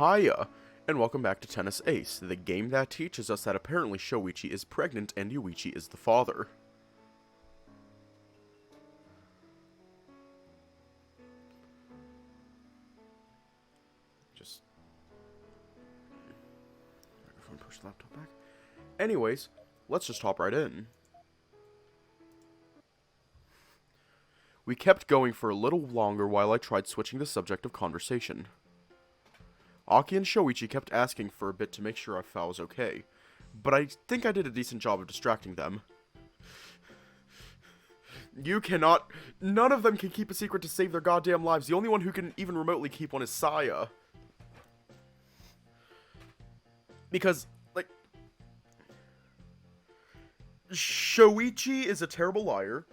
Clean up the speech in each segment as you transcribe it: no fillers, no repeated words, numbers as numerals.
Hiya, and welcome back to Tennis Ace, the game that teaches us that apparently Shoichi is pregnant and Yuichi is the father. Just... microphone, push the laptop back. Anyways, let's just hop right in. We kept going for a little longer while I tried switching the subject of conversation. Aki and Shoichi kept asking for a bit to make sure if I was okay, but I think I did a decent job of distracting them. You cannot... None of them can keep a secret to save their goddamn lives. The only one who can even remotely keep one is Saya. Because, like... Shoichi is a terrible liar.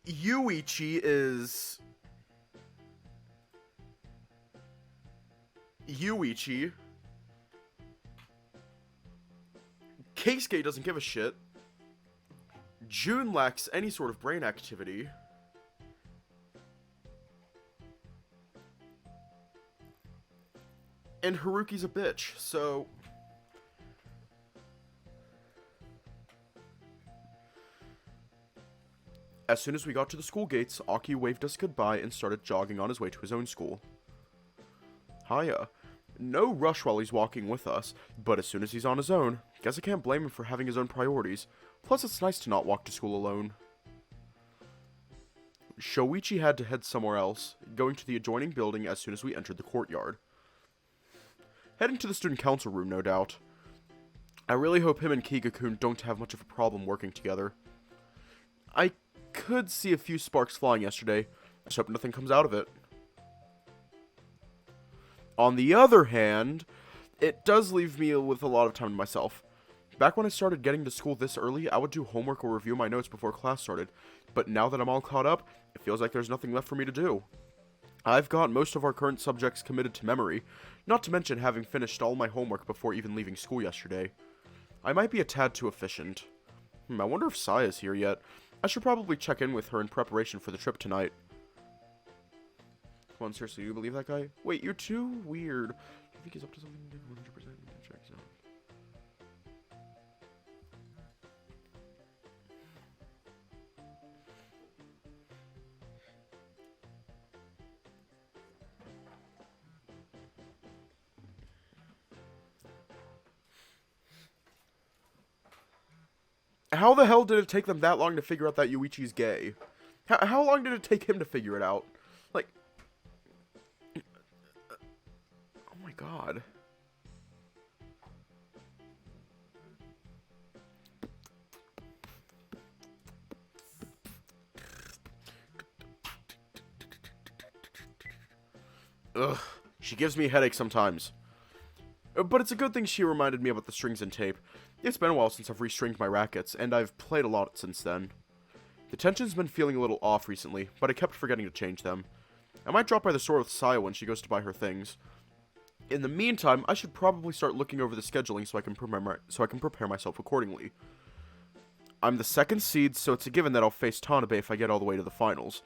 Yuichi is... Yuichi. Keisuke doesn't give a shit. Jun lacks any sort of brain activity. And Haruki's a bitch, so... As soon as we got to the school gates, Aki waved us goodbye and started jogging on his way to his own school. Hiya. No rush while he's walking with us, but as soon as he's on his own, guess I can't blame him for having his own priorities. Plus, it's nice to not walk to school alone. Shoichi had to head somewhere else, going to the adjoining building as soon as we entered the courtyard. Heading to the student council room, no doubt. I really hope him and Kiga-kun don't have much of a problem working together. I could see a few sparks flying yesterday. I just hope nothing comes out of it. On the other hand, it does leave me with a lot of time to myself. Back when I started getting to school this early, I would do homework or review my notes before class started. But now that I'm all caught up, it feels like there's nothing left for me to do. I've got most of our current subjects committed to memory, not to mention having finished all my homework before even leaving school yesterday. I might be a tad too efficient. I wonder if Saya's here yet. I should probably check in with her in preparation for the trip tonight. Come on, seriously, do you believe that guy? Wait, you're too weird. I think he's up to something 100%. Check this out. How the hell did it take them that long to figure out that Yuichi's gay? How long did it take him to figure it out? Like... Oh my god. Ugh. She gives me a headache sometimes. But it's a good thing she reminded me about the strings and tape. It's been a while since I've restringed my rackets, and I've played a lot since then. The tension's been feeling a little off recently, but I kept forgetting to change them. I might drop by the store with Saya when she goes to buy her things. In the meantime, I should probably start looking over the scheduling so I can prepare myself accordingly. I'm the 2nd seed, so it's a given that I'll face Tanabe if I get all the way to the finals.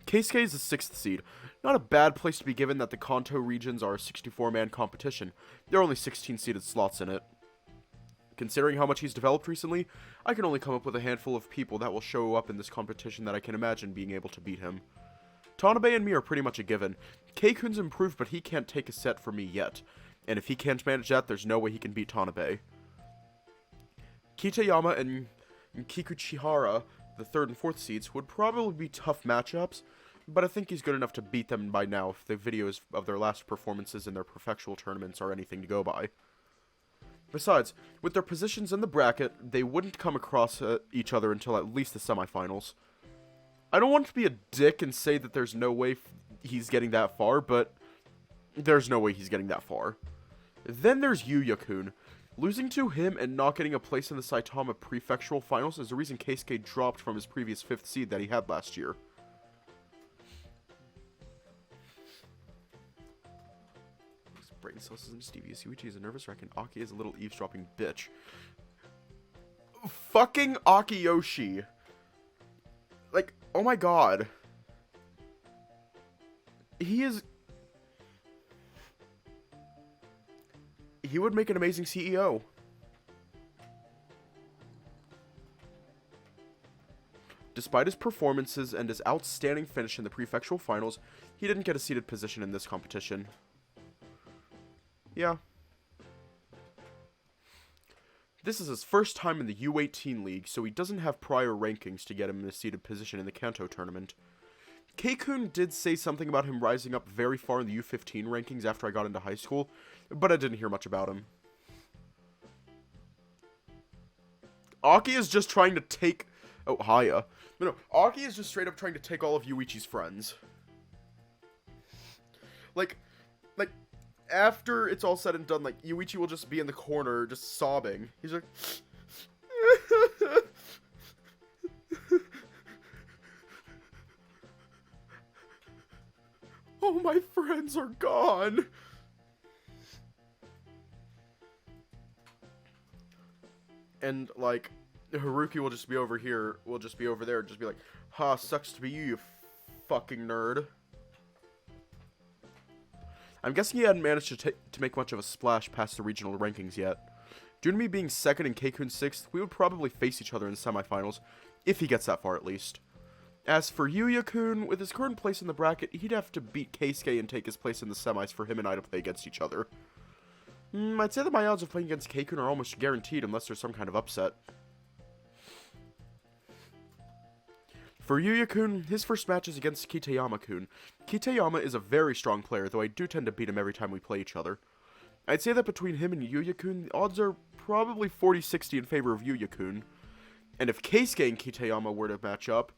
Keisuke is the 6th seed. Not a bad place to be given that the Kanto regions are a 64-man competition. There are only 16 seeded slots in it. Considering how much he's developed recently, I can only come up with a handful of people that will show up in this competition that I can imagine being able to beat him. Tanabe and me are pretty much a given. Kei-kun's improved, but he can't take a set for me yet. And if he can't manage that, there's no way he can beat Tanabe. Kitayama and Kikuchihara, the 3rd and 4th seeds, would probably be tough matchups, but I think he's good enough to beat them by now if the videos of their last performances in their professional tournaments are anything to go by. Besides, with their positions in the bracket, they wouldn't come across each other until at least the semifinals. I don't want to be a dick and say that there's no way he's getting that far, but there's no way he's getting that far. Then there's Yuya-kun. Losing to him and not getting a place in the Saitama Prefectural Finals is the reason Keisuke dropped from his previous 5th seed that he had last year. Brain cells isn't devious. Yuichi is a nervous wreck and Aki is a little eavesdropping bitch. Fucking Akiyoshi. Like, oh my god. He is He would make an amazing CEO. Despite his performances and his outstanding finish in the prefectural finals, he didn't get a seeded position in this competition. Yeah. This is his first time in the U18 League, so he doesn't have prior rankings to get him in a seeded position in the Kanto tournament. K-kun did say something about him rising up very far in the U15 rankings after I got into high school, but I didn't hear much about him. Aki is just trying to take... Oh, Haya. No, Aki is just straight up trying to take all of Yuichi's friends. Like, after it's all said and done, like, Yuichi will just be in the corner, just sobbing. He's like... Oh, my friends are gone! And, like, Haruki will just be over here, will just be over there, just be like, ha, sucks to be you, you fucking nerd. I'm guessing he hadn't managed to make much of a splash past the regional rankings yet. Due to me being second and K-kun 6th, we would probably face each other in the semifinals, if he gets that far at least. As for Yuya-kun, with his current place in the bracket, he'd have to beat Keisuke and take his place in the semis for him and I to play against each other. I'd say that my odds of playing against K-kun are almost guaranteed unless there's some kind of upset. For Yuya-kun, his first match is against Kitayama-kun. Kitayama is a very strong player, though I do tend to beat him every time we play each other. I'd say that between him and Yuya-kun, the odds are probably 40-60 in favor of Yuya-kun. And if Keisuke and Kitayama were to match up...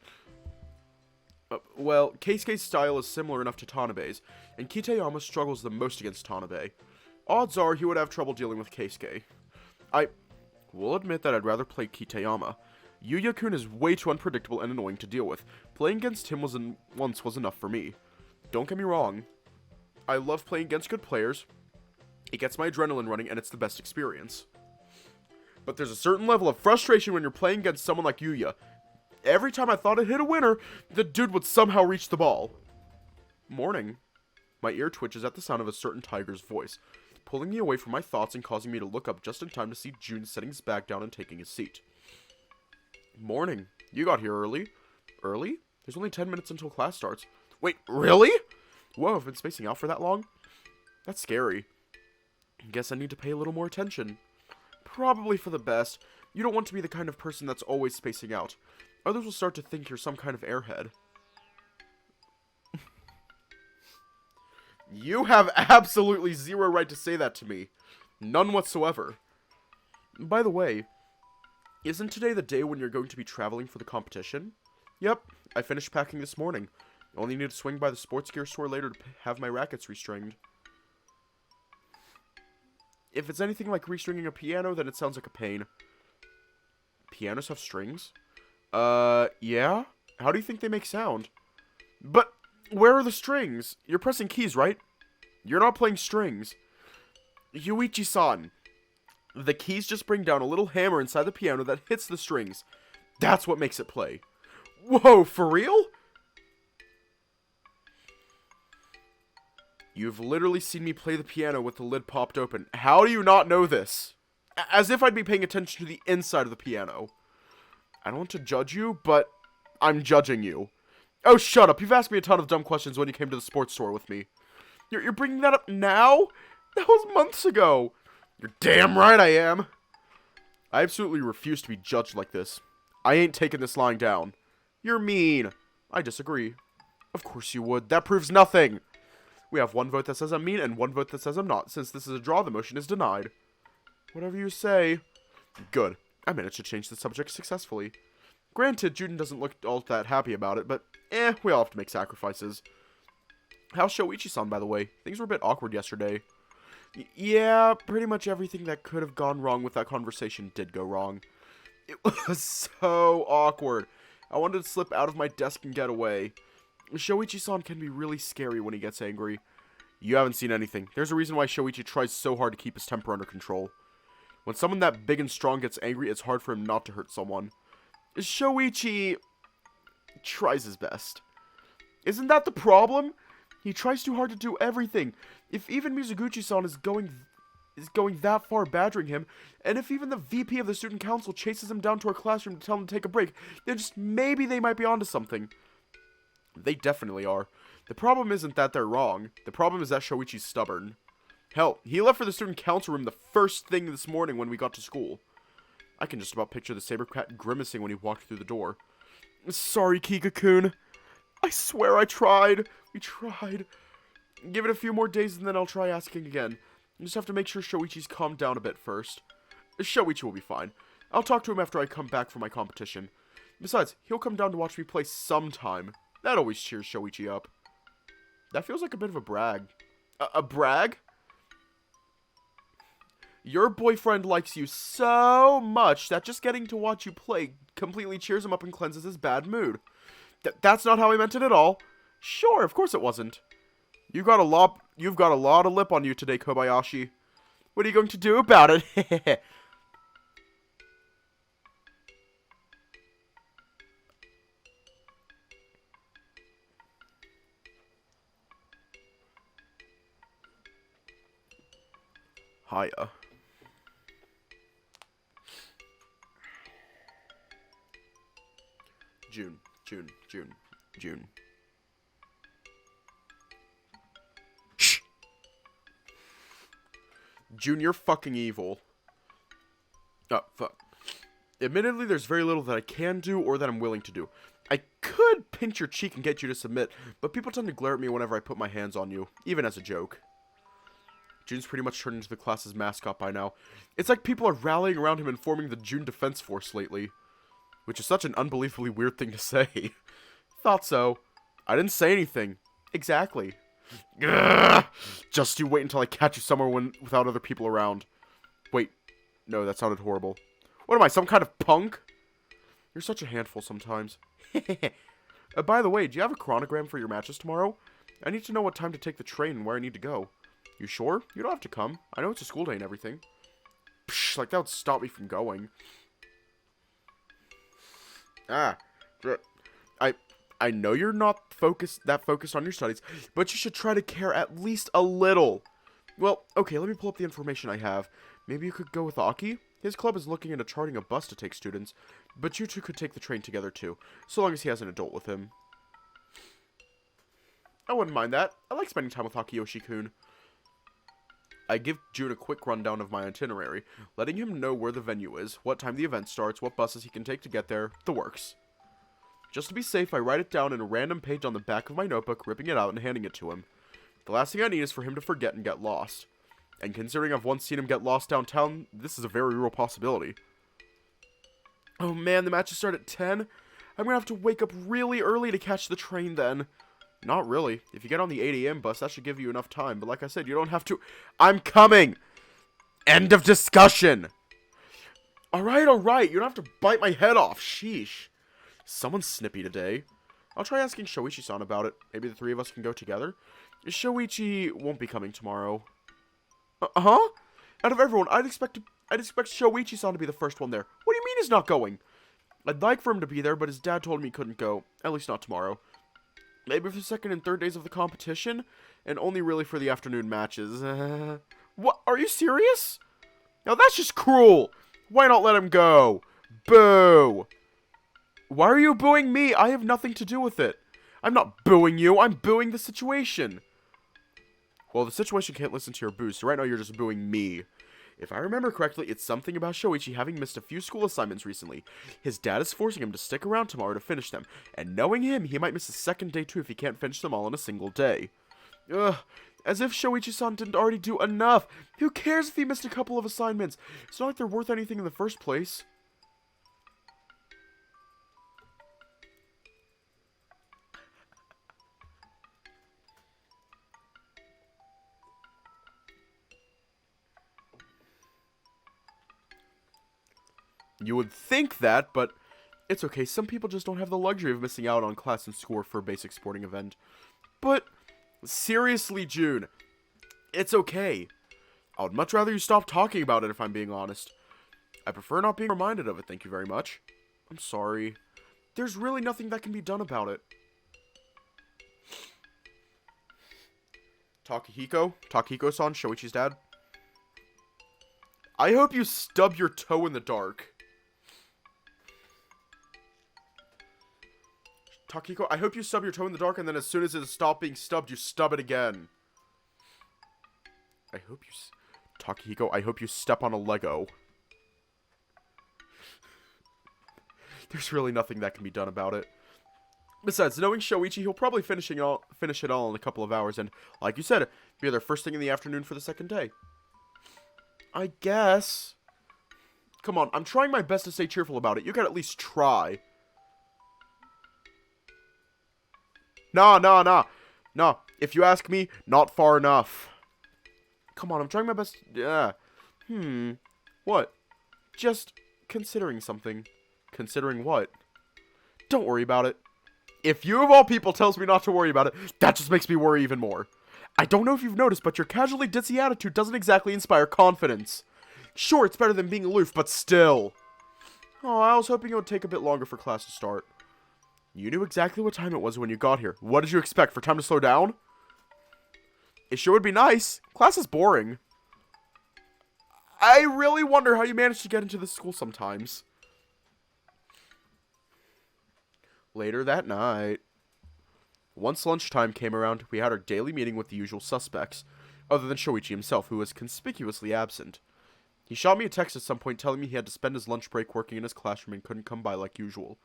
well, Keisuke's style is similar enough to Tanabe's, and Kitayama struggles the most against Tanabe. Odds are he would have trouble dealing with Keisuke. I will admit that I'd rather play Kitayama. Yuya-kun is way too unpredictable and annoying to deal with. Playing against him once was enough for me. Don't get me wrong. I love playing against good players. It gets my adrenaline running and it's the best experience. But there's a certain level of frustration when you're playing against someone like Yuya. Every time I thought I'd hit a winner, the dude would somehow reach the ball. Morning. My ear twitches at the sound of a certain tiger's voice, pulling me away from my thoughts and causing me to look up just in time to see Jun setting his bag down and taking his seat. Morning. You got here early. Early? There's only 10 minutes until class starts. Wait, really? Whoa, I've been spacing out for that long? That's scary. Guess I need to pay a little more attention. Probably for the best. You don't want to be the kind of person that's always spacing out. Others will start to think you're some kind of airhead. You have absolutely zero right to say that to me. None whatsoever. By the way, isn't today the day when you're going to be traveling for the competition? Yep, I finished packing this morning. Only need to swing by the sports gear store later to have my rackets restringed. If it's anything like restringing a piano, then it sounds like a pain. Pianos have strings? Yeah? How do you think they make sound? But, where are the strings? You're pressing keys, right? You're not playing strings. Yuichi-san. The keys just bring down a little hammer inside the piano that hits the strings. That's what makes it play. Whoa, for real? You've literally seen me play the piano with the lid popped open. How do you not know this? As if I'd be paying attention to the inside of the piano. I don't want to judge you, but I'm judging you. Oh, shut up. You've asked me a ton of dumb questions when you came to the sports store with me. You're bringing that up now? That was months ago. You're damn right I am. I absolutely refuse to be judged like this. I ain't taking this lying down. You're mean. I disagree. Of course you would. That proves nothing. We have one vote that says I'm mean and one vote that says I'm not. Since this is a draw, the motion is denied. Whatever you say. Good. I managed to change the subject successfully. Granted, Juden doesn't look all that happy about it, but we all have to make sacrifices. How's Shoichi-san, by the way? Things were a bit awkward yesterday. Yeah, pretty much everything that could have gone wrong with that conversation did go wrong. It was so awkward. I wanted to slip out of my desk and get away. Shoichi-san can be really scary when he gets angry. You haven't seen anything. There's a reason why Shoichi tries so hard to keep his temper under control. When someone that big and strong gets angry, it's hard for him not to hurt someone. Shoichi tries his best. Isn't that the problem? He tries too hard to do everything. If even Mizuguchi-san is is going that far badgering him, and if even the VP of the student council chases him down to our classroom to tell him to take a break, then just maybe they might be onto something. They definitely are. The problem isn't that they're wrong. The problem is that Shoichi's stubborn. Hell, he left for the student council room the first thing this morning when we got to school. I can just about picture the saber cat grimacing when he walked through the door. Sorry, Kika-kun. I swear I tried. We tried. Give it a few more days and then I'll try asking again. You just have to make sure Shoichi's calmed down a bit first. Shoichi will be fine. I'll talk to him after I come back from my competition. Besides, he'll come down to watch me play sometime. That always cheers Shoichi up. That feels like a bit of a brag. A brag? Your boyfriend likes you so much that just getting to watch you play completely cheers him up and cleanses his bad mood. That's not how I meant it at all. Sure, of course it wasn't. You've got a lot of lip on you today, Kobayashi. What are you going to do about it? Hiya. June. Shh! June, you're fucking evil. Oh, fuck. Admittedly, there's very little that I can do or that I'm willing to do. I could pinch your cheek and get you to submit, but people tend to glare at me whenever I put my hands on you, even as a joke. June's pretty much turned into the class's mascot by now. It's like people are rallying around him and forming the June Defense Force lately. Which is such an unbelievably weird thing to say. Thought so. I didn't say anything. Exactly. Gah! Just you wait until I catch you somewhere without other people around. Wait. No, that sounded horrible. What am I, some kind of punk? You're such a handful sometimes. By the way, do you have a chronogram for your matches tomorrow? I need to know what time to take the train and where I need to go. You sure? You don't have to come. I know it's a school day and everything. Psh, like that would stop me from going. I know you're not that focused on your studies, but you should try to care at least a little. Well, okay, let me pull up the information I have. Maybe you could go with Aki? His club is looking into charting a bus to take students, but you two could take the train together too, so long as he has an adult with him. I wouldn't mind that. I like spending time with Hakiyoshi-kun. I give June a quick rundown of my itinerary, letting him know where the venue is, what time the event starts, what buses he can take to get there, the works. Just to be safe, I write it down in a random page on the back of my notebook, ripping it out and handing it to him. The last thing I need is for him to forget and get lost. And considering I've once seen him get lost downtown, this is a very real possibility. Oh man, the matches start at 10? I'm gonna have to wake up really early to catch the train then. Not really. If you get on the 8 a.m. bus, that should give you enough time. But like I said, you don't have to... I'm coming! End of discussion! Alright. You don't have to bite my head off. Sheesh. Someone's snippy today. I'll try asking Shoichi-san about it. Maybe the three of us can go together. Shoichi won't be coming tomorrow. Huh? Out of everyone, I'd expect Shoichi-san to be the first one there. What do you mean he's not going? I'd like for him to be there, but his dad told me he couldn't go. At least not tomorrow. Maybe for the second and third days of the competition, and only really for the afternoon matches. What? Are you serious? Now that's just cruel. Why not let him go? Boo. Why are you booing me? I have nothing to do with it. I'm not booing you. I'm booing the situation. Well, the situation can't listen to your boos, so right now you're just booing me. If I remember correctly, it's something about Shoichi having missed a few school assignments recently. His dad is forcing him to stick around tomorrow to finish them, and knowing him, he might miss the second day too if he can't finish them all in a single day. Ugh, as if Shoichi-san didn't already do enough. Who cares if he missed a couple of assignments? It's not like they're worth anything in the first place. You would think that, but it's okay. Some people just don't have the luxury of missing out on class and school for a basic sporting event. But, seriously, June, it's okay. I would much rather you stop talking about it if I'm being honest. I prefer not being reminded of it, thank you very much. I'm sorry. There's really nothing that can be done about it. Takahiko-san, Shoichi's dad. I hope you stub your toe in the dark. Takiko, I hope you stub your toe in the dark, and then as soon as it stops being stubbed, you stub it again. I hope you... Takiko, I hope you step on a Lego. There's really nothing that can be done about it. Besides, knowing Shoichi, he'll probably finish it all in a couple of hours, and, like you said, be there first thing in the afternoon for the second day. I guess. Come on, I'm trying my best to stay cheerful about it. You can at least try. Nah. Nah, if you ask me, not far enough. Come on, I'm trying my best. Yeah. What? Just considering something. Considering what? Don't worry about it. If you of all people tells me not to worry about it, that just makes me worry even more. I don't know if you've noticed, but your casually ditzy attitude doesn't exactly inspire confidence. Sure, it's better than being aloof, but still. Oh, I was hoping it would take a bit longer for class to start. You knew exactly what time it was when you got here. What did you expect, for time to slow down? It sure would be nice. Class is boring. I really wonder how you manage to get into this school sometimes. Later that night. Once lunchtime came around, we had our daily meeting with the usual suspects, other than Shoichi himself, who was conspicuously absent. He shot me a text at some point telling me he had to spend his lunch break working in his classroom and couldn't come by like usual.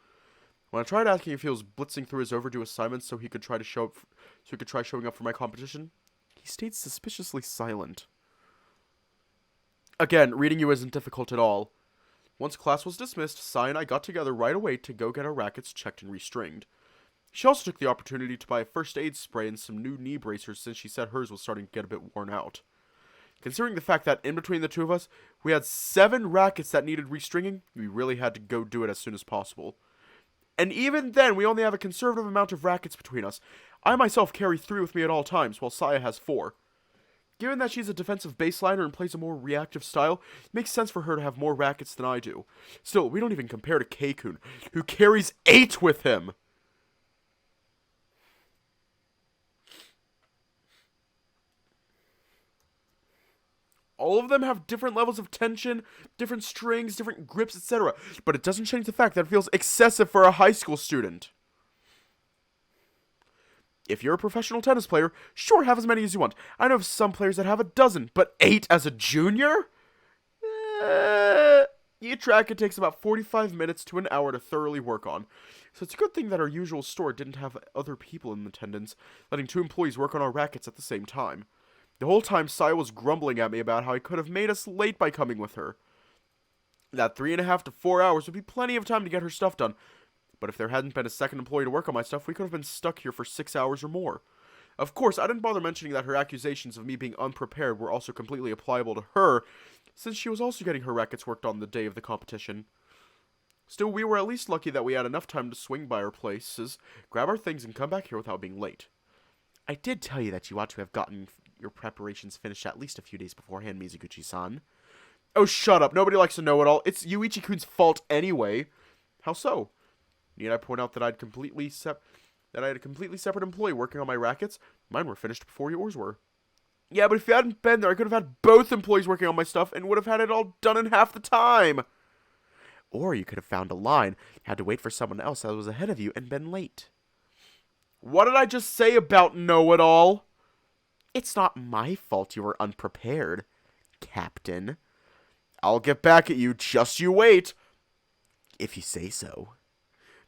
When I tried asking if he was blitzing through his overdue assignments so he could try showing up for my competition, he stayed suspiciously silent. Again, reading you isn't difficult at all. Once class was dismissed, Sai and I got together right away to go get our rackets checked and restringed. She also took the opportunity to buy a first aid spray and some new knee bracers since she said hers was starting to get a bit worn out. Considering the fact that in between the two of us, we had 7 rackets that needed restringing, we really had to go do it as soon as possible. And even then, we only have a conservative amount of rackets between us. I myself carry 3 with me at all times, while Saya has 4. Given that she's a defensive baseliner and plays a more reactive style, it makes sense for her to have more rackets than I do. Still, we don't even compare to Keikun, who carries 8 with him! All of them have different levels of tension, different strings, different grips, etc. But it doesn't change the fact that it feels excessive for a high school student. If you're a professional tennis player, sure, have as many as you want. I know of some players that have a dozen, but 8 as a junior? Each racket takes about 45 minutes to an hour to thoroughly work on. So it's a good thing that our usual store didn't have other people in attendance, letting 2 employees work on our rackets at the same time. The whole time, Sai was grumbling at me about how he could have made us late by coming with her. That 3.5 to 4 hours would be plenty of time to get her stuff done. But if there hadn't been a second employee to work on my stuff, we could have been stuck here for 6 hours or more. Of course, I didn't bother mentioning that her accusations of me being unprepared were also completely applicable to her, since she was also getting her rackets worked on the day of the competition. Still, we were at least lucky that we had enough time to swing by our places, grab our things, and come back here without being late. I did tell you that you ought to have gotten your preparations finished at least a few days beforehand, Mizuguchi-san. Oh, shut up. Nobody likes to know it all. It's Yuichi-kun's fault anyway. How so? Need I point out that I had a completely separate employee working on my rackets? Mine were finished before yours were. Yeah, but if you hadn't been there, I could have had both employees working on my stuff and would have had it all done in half the time. Or you could have found a line, had to wait for someone else that was ahead of you, and been late. What did I just say about know-it-all? It's not my fault you were unprepared, Captain. I'll get back at you, just you wait. If you say so.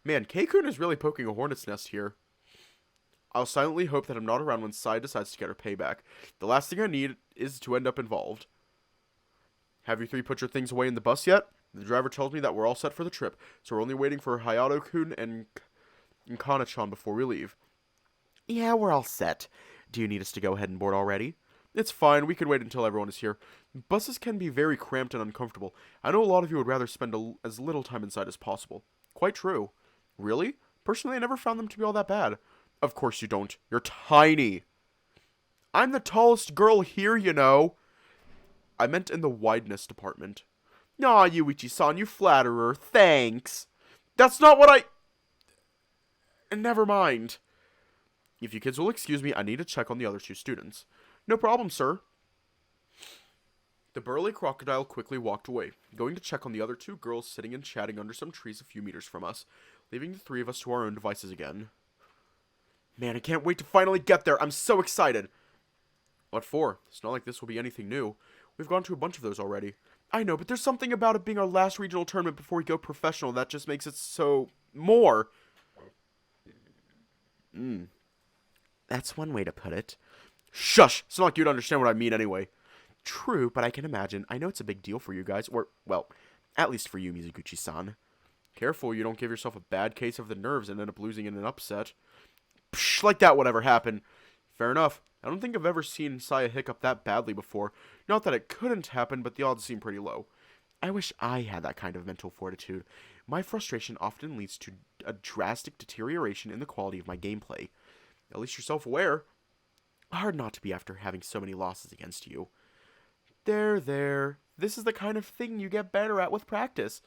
Man, Keikun is really poking a hornet's nest here. I'll silently hope that I'm not around when Sai decides to get her payback. The last thing I need is to end up involved. Have you 3 put your things away in the bus yet? The driver tells me that we're all set for the trip, so we're only waiting for Hayato-kun and Kana-chan before we leave. Yeah, we're all set. Do you need us to go ahead and board already? It's fine, we can wait until everyone is here. Buses can be very cramped and uncomfortable. I know a lot of you would rather spend as little time inside as possible. Quite true. Really? Personally, I never found them to be all that bad. Of course you don't. You're tiny. I'm the tallest girl here, you know. I meant in the wideness department. Aw, Yuichi-san, you flatterer. Thanks. That's not what I... Never mind. If you kids will excuse me, I need to check on the other 2 students. No problem, sir. The burly crocodile quickly walked away, going to check on the other two girls sitting and chatting under some trees a few meters from us, leaving the three of us to our own devices again. Man, I can't wait to finally get there. I'm so excited. What for? It's not like this will be anything new. We've gone to a bunch of those already. I know, but there's something about it being our last regional tournament before we go professional that just makes it so more. That's one way to put it. Shush! It's not like you'd understand what I mean anyway. True, but I can imagine. I know it's a big deal for you guys. Or, well, at least for you, Mizuguchi-san. Careful you don't give yourself a bad case of the nerves and end up losing in an upset. Psh, like that would ever happen. Fair enough. I don't think I've ever seen Saya hiccup that badly before. Not that it couldn't happen, but the odds seem pretty low. I wish I had that kind of mental fortitude. My frustration often leads to a drastic deterioration in the quality of my gameplay. At least you're self-aware. Hard not to be after having so many losses against you. There. This is the kind of thing you get better at with practice.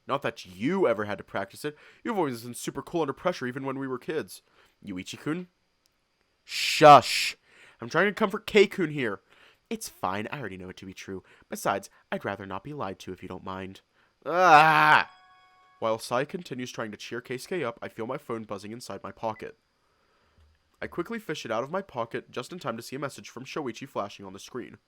Not that you ever had to practice it. You've always been super cool under pressure even when we were kids. Yuichi-kun? Shush! I'm trying to comfort Kei-kun here. It's fine, I already know it to be true. Besides, I'd rather not be lied to if you don't mind. Ah! While Sai continues trying to cheer Keisuke up, I feel my phone buzzing inside my pocket. I quickly fish it out of my pocket just in time to see a message from Shoichi flashing on the screen.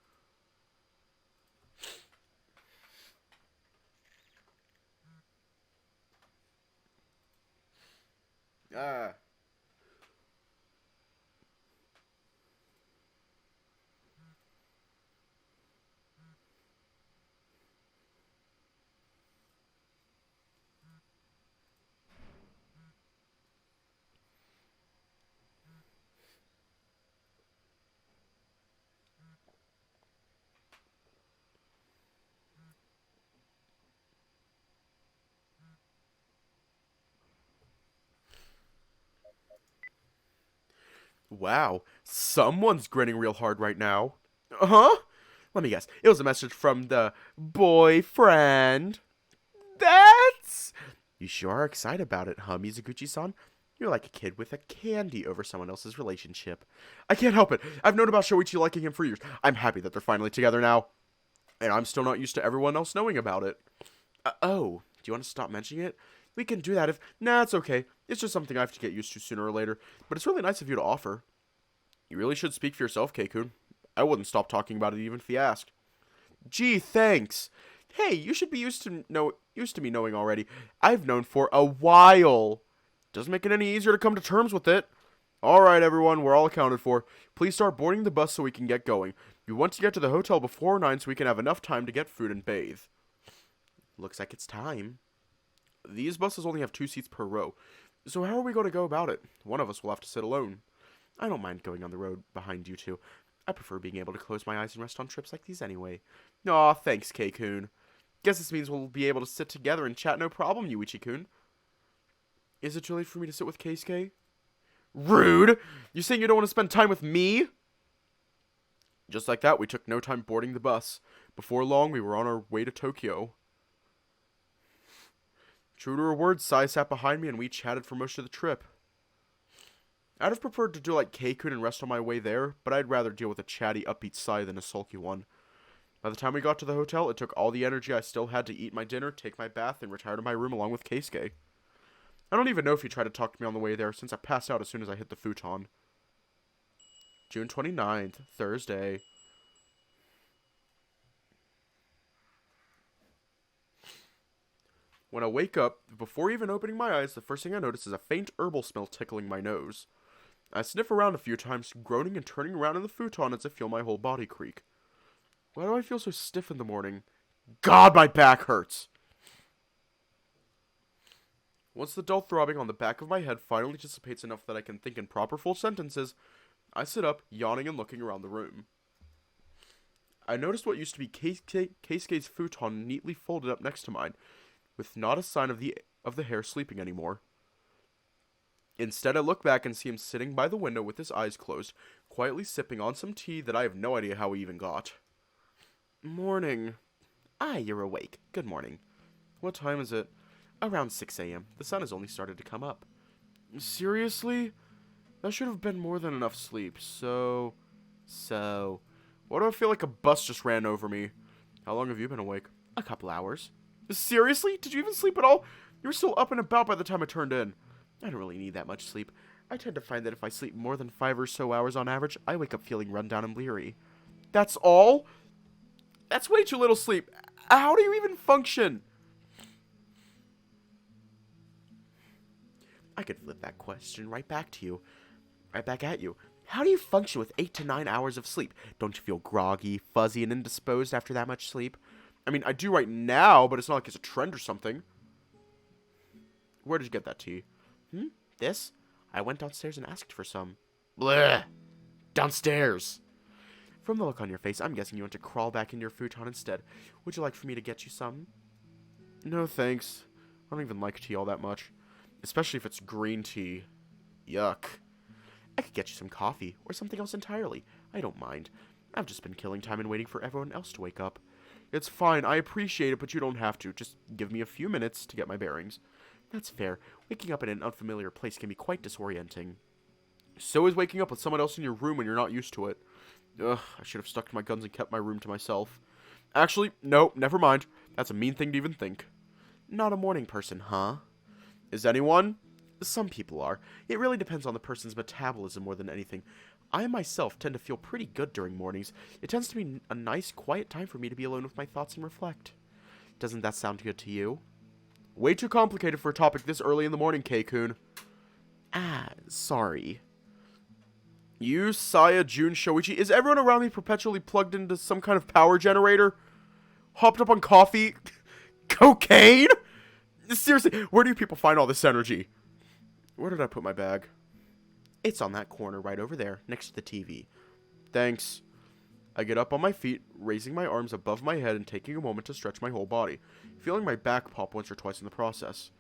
Wow, someone's grinning real hard right now. Huh? Let me guess. It was a message from the boyfriend. That's... You sure are excited about it, huh, Mizuguchi-san? You're like a kid with a candy over someone else's relationship. I can't help it. I've known about Shoichi liking him for years. I'm happy that they're finally together now. And I'm still not used to everyone else knowing about it. Oh, do you want to stop mentioning it? We can do that if... Nah, it's okay. It's just something I have to get used to sooner or later. But it's really nice of you to offer. You really should speak for yourself, Kei-kun. I wouldn't stop talking about it even if he asked. Gee, thanks. Hey, you should be used to me knowing already. I've known for a while. Doesn't make it any easier to come to terms with it. Alright, everyone, we're all accounted for. Please start boarding the bus so we can get going. We want to get to the hotel before 9 so we can have enough time to get food and bathe. Looks like it's time. These buses only have 2 seats per row. So how are we going to go about it? One of us will have to sit alone. I don't mind going on the road behind you two. I prefer being able to close my eyes and rest on trips like these anyway. Aw, thanks, Kei-kun. Guess this means we'll be able to sit together and chat no problem, Yuichi-kun. Is it too late for me to sit with Keisuke? Rude! You saying you don't want to spend time with me? Just like that, we took no time boarding the bus. Before long, we were on our way to Tokyo. True to her words, Sai sat behind me and we chatted for most of the trip. I'd have preferred to do like Kei-kun and rest on my way there, but I'd rather deal with a chatty, upbeat Sai than a sulky one. By the time we got to the hotel, it took all the energy I still had to eat my dinner, take my bath, and retire to my room along with Keisuke. I don't even know if he tried to talk to me on the way there, since I passed out as soon as I hit the futon. June 29th, Thursday. When I wake up, before even opening my eyes, the first thing I notice is a faint herbal smell tickling my nose. I sniff around a few times, groaning and turning around in the futon as I feel my whole body creak. Why do I feel so stiff in the morning? God, my back hurts! Once the dull throbbing on the back of my head finally dissipates enough that I can think in proper full sentences, I sit up, yawning and looking around the room. I noticed what used to be Keisuke's futon neatly folded up next to mine, with not a sign of the hair sleeping anymore. Instead, I look back and see him sitting by the window with his eyes closed, quietly sipping on some tea that I have no idea how he even got. Morning. Ah, you're awake. Good morning. What time is it? Around 6 a.m. The sun has only started to come up. Seriously? That should have been more than enough sleep, so... Why do I feel like a bus just ran over me? How long have you been awake? A couple hours. Seriously? Did you even sleep at all? You were still up and about by the time I turned in. I don't really need that much sleep. I tend to find that if I sleep more than 5 or so hours on average, I wake up feeling run down and bleary. That's all? That's way too little sleep. How do you even function? I could flip that question right back to you. Right back at you. How do you function with 8 to 9 hours of sleep? Don't you feel groggy, fuzzy, and indisposed after that much sleep? I mean, I do right now, but it's not like it's a trend or something. Where did you get that tea? This? I went downstairs and asked for some. Bleh! Downstairs! From the look on your face, I'm guessing you want to crawl back into your futon instead. Would you like for me to get you some? No, thanks. I don't even like tea all that much. Especially if it's green tea. Yuck. I could get you some coffee, or something else entirely. I don't mind. I've just been killing time and waiting for everyone else to wake up. It's fine, I appreciate it, but you don't have to. Just give me a few minutes to get my bearings. That's fair. Waking up in an unfamiliar place can be quite disorienting. So is waking up with someone else in your room when you're not used to it. Ugh, I should have stuck to my guns and kept my room to myself. Actually, no, never mind. That's a mean thing to even think. Not a morning person, huh? Is anyone? Some people are. It really depends on the person's metabolism more than anything. I myself tend to feel pretty good during mornings. It tends to be a nice, quiet time for me to be alone with my thoughts and reflect. Doesn't that sound good to you? Way too complicated for a topic this early in the morning, K-kun. Sorry. You, Saya, Jun, Shoichi, is everyone around me perpetually plugged into some kind of power generator? Hopped up on coffee? Cocaine? Seriously, where do you people find all this energy? Where did I put my bag? It's on that corner right over there, next to the TV. Thanks. I get up on my feet, raising my arms above my head and taking a moment to stretch my whole body, feeling my back pop once or twice in the process.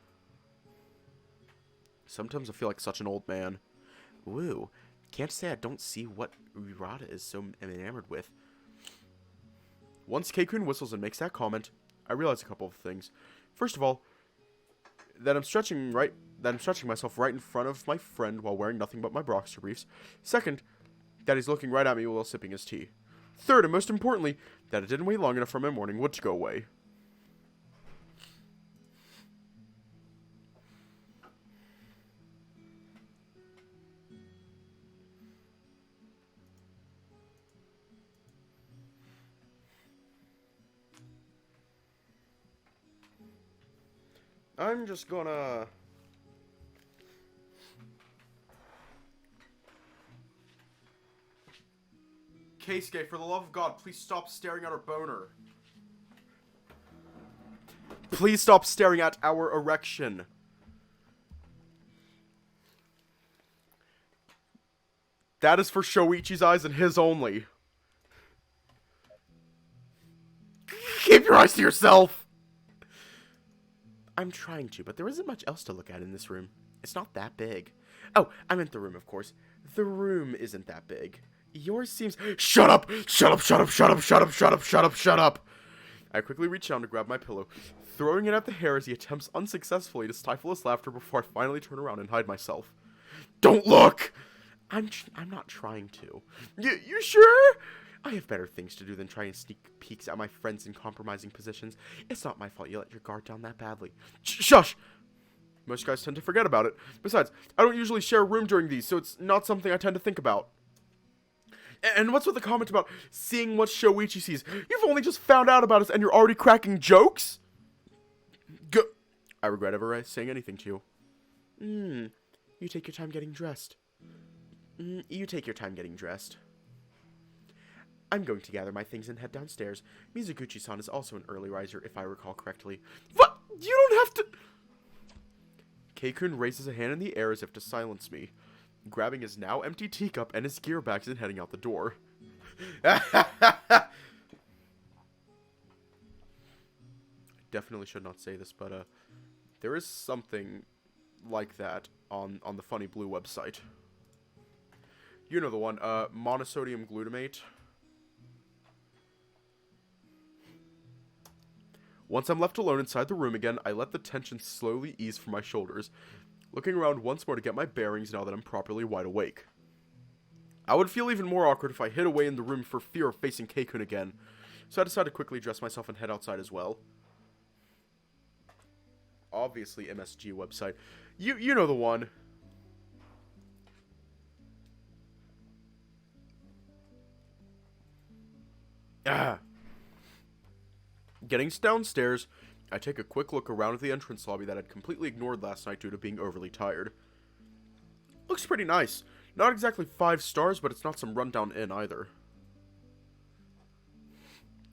Sometimes I feel like such an old man. Woo. Can't say I don't see what Urata is so enamored with. Once Keikun whistles and makes that comment, I realize a couple of things. First of all, that I'm stretching myself right in front of my friend while wearing nothing but my boxer briefs. Second, that he's looking right at me while sipping his tea. Third, and most importantly, that it didn't wait long enough for my morning wood to go away. I'm just gonna... Keisuke, for the love of God, please stop staring at our boner. Please stop staring at our erection. That is for Shoichi's eyes and his only. Keep your eyes to yourself! I'm trying to, but there isn't much else to look at in this room. It's not that big. Oh, I meant the room, of course. The room isn't that big. Yours seems... Shut up! Shut up, shut up, shut up, shut up, shut up, shut up, shut up! I quickly reach down to grab my pillow, throwing it at the hair as he attempts unsuccessfully to stifle his laughter before I finally turn around and hide myself. Don't look! I'm not trying to. You sure? I have better things to do than try and sneak peeks at my friends in compromising positions. It's not my fault you let your guard down that badly. Shush! Most guys tend to forget about it. Besides, I don't usually share a room during these, so it's not something I tend to think about. And what's with the comment about seeing what Shoichi sees? You've only just found out about us and you're already cracking jokes? I regret ever saying anything to you. You take your time getting dressed. You take your time getting dressed. I'm going to gather my things and head downstairs. Mizuguchi-san is also an early riser, if I recall correctly. What? You don't have to... Keikun raises a hand in the air as if to silence me, grabbing his now empty teacup and his gear bags and heading out the door. I definitely should not say this, but there is something like that on the Funny Blue website. You know the one, monosodium glutamate. Once I'm left alone inside the room again, I let the tension slowly ease from my shoulders, looking around once more to get my bearings now that I'm properly wide awake. I would feel even more awkward if I hid away in the room for fear of facing Keikun again. so I decided to quickly dress myself and head outside as well. Obviously, MSG website. You know the one. Ah. Getting downstairs, I take a quick look around at the entrance lobby that I'd completely ignored last night due to being overly tired. Looks pretty nice. Not exactly 5 stars, but it's not some rundown inn either.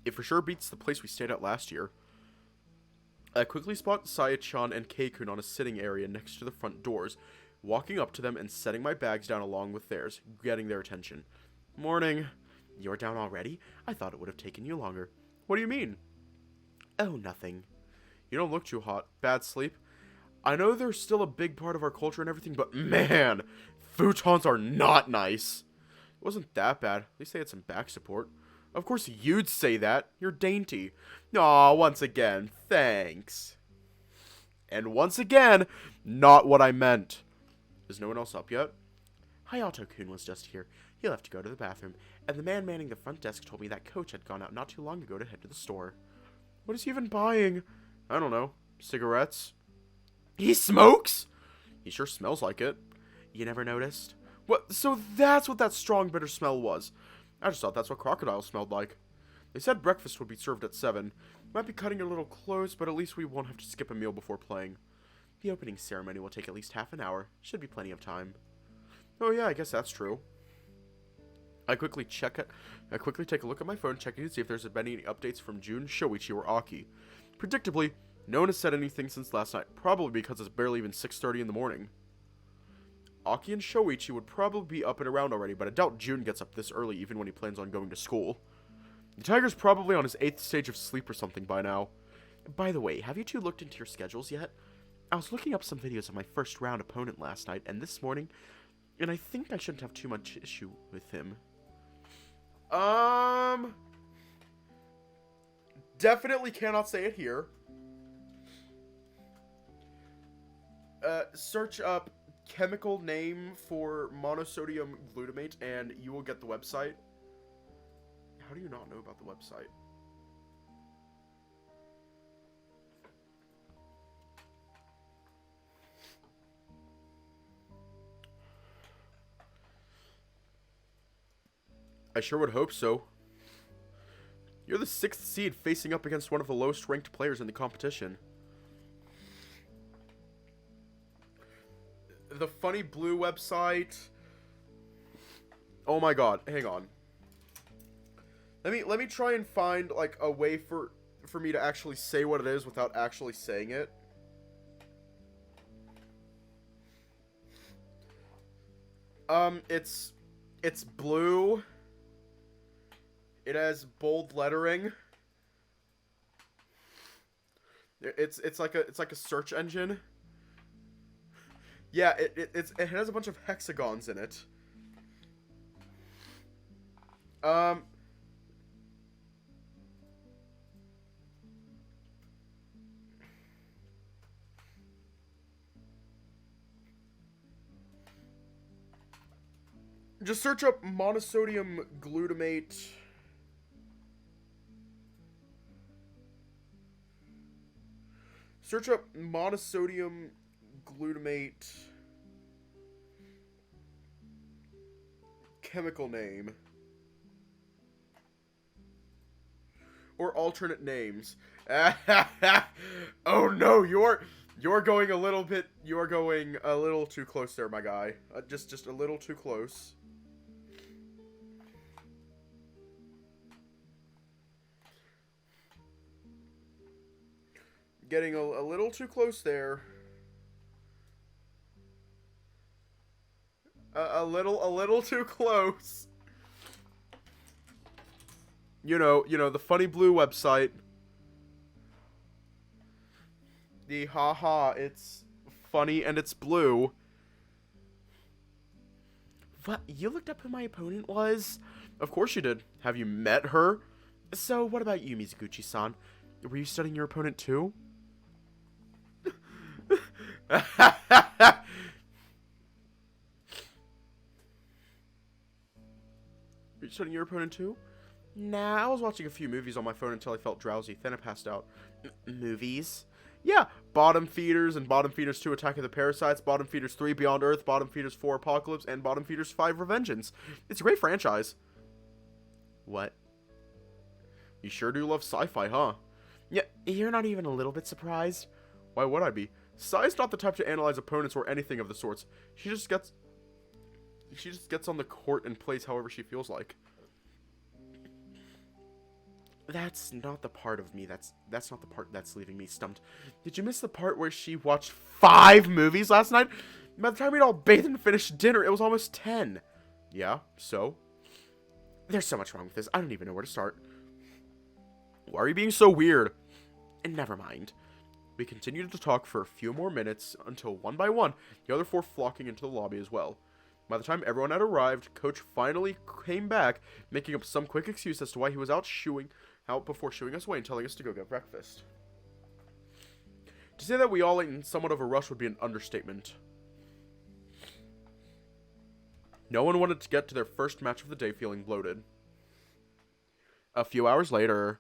It for sure beats the place we stayed at last year. I quickly spot Saya-chan and Kei-kun on a sitting area next to the front doors, walking up to them and setting my bags down along with theirs, getting their attention. Morning. You're down already? I thought it would have taken you longer. What do you mean? Oh, nothing. You don't look too hot. Bad sleep? I know they're still a big part of our culture and everything, but man, futons are not nice. It wasn't that bad. At least they had some back support. Of course you'd say that. You're dainty. Aw, once again, thanks. And once again, not what I meant. Is no one else up yet? Hayato-kun was just here. He left to go to the bathroom, and the man manning the front desk told me that Coach had gone out not too long ago to head to the store. What is he even buying? I don't know. Cigarettes? He smokes? He sure smells like it. You never noticed? What? So that's what that strong, bitter smell was. I just thought that's what crocodiles smelled like. They said breakfast would be served at 7. Might be cutting it a little close, but at least we won't have to skip a meal before playing. The opening ceremony will take at least half an hour. Should be plenty of time. Oh yeah, I guess that's true. I quickly take a look at my phone, checking to see if there's been any updates from Jun, Shoichi, or Aki. Predictably, no one has said anything since last night, probably because it's barely even 6:30 in the morning. Aki and Shoichi would probably be up and around already, but I doubt Jun gets up this early even when he plans on going to school. The tiger's probably on his 8th stage of sleep or something by now. By the way, have you two looked into your schedules yet? I was looking up some videos of my first round opponent last night and this morning, and I think I shouldn't have too much issue with him. Definitely cannot say it here. Search up chemical name for monosodium glutamate and you will get the website. How do you not know about the website? I sure would hope so. You're the 6th seed facing up against one of the lowest ranked players in the competition. The Funny Blue website. Oh my god, hang on. Let me try and find like a way for me to actually say what it is without actually saying it. It's blue. It has bold lettering. It's like a search engine. Yeah, it has a bunch of hexagons in it. Just search up monosodium glutamate. Search up monosodium glutamate chemical name or alternate names. Oh no, you're going a little too close there, my guy. Just a little too close. Getting a little too close there. A little too close. You know, the Funny Blue website. The haha, it's funny and it's blue. What? You looked up who my opponent was? Of course you did. Have you met her? So, what about you, Mizuguchi-san? Were you studying your opponent too? Are you studying your opponent too? Nah, I was watching a few movies on my phone until I felt drowsy, then I passed out. Movies? Yeah, Bottom Feeders and Bottom Feeders 2 Attack of the Parasites, Bottom Feeders 3 Beyond Earth, Bottom Feeders 4 Apocalypse, and Bottom Feeders 5 Revengeance. It's a great franchise. What? You sure do love sci-fi, huh? Yeah, you're not even a little bit surprised? Why would I be? Sai's not the type to analyze opponents or anything of the sorts. She just gets on the court and plays however she feels like. That's not the part of me that's not the part that's leaving me stumped. Did you miss the part where she watched 5 movies last night? By the time we'd all bathed and finished dinner, it was almost 10. Yeah, so? There's so much wrong with this, I don't even know where to start. Why are you being so weird? And never mind. We continued to talk for a few more minutes until one by one, the other 4 flocking into the lobby as well. By the time everyone had arrived, Coach finally came back, making up some quick excuse as to why he was out before shooing us away and telling us to go get breakfast. To say that we all ate in somewhat of a rush would be an understatement. No one wanted to get to their first match of the day feeling bloated. A few hours later,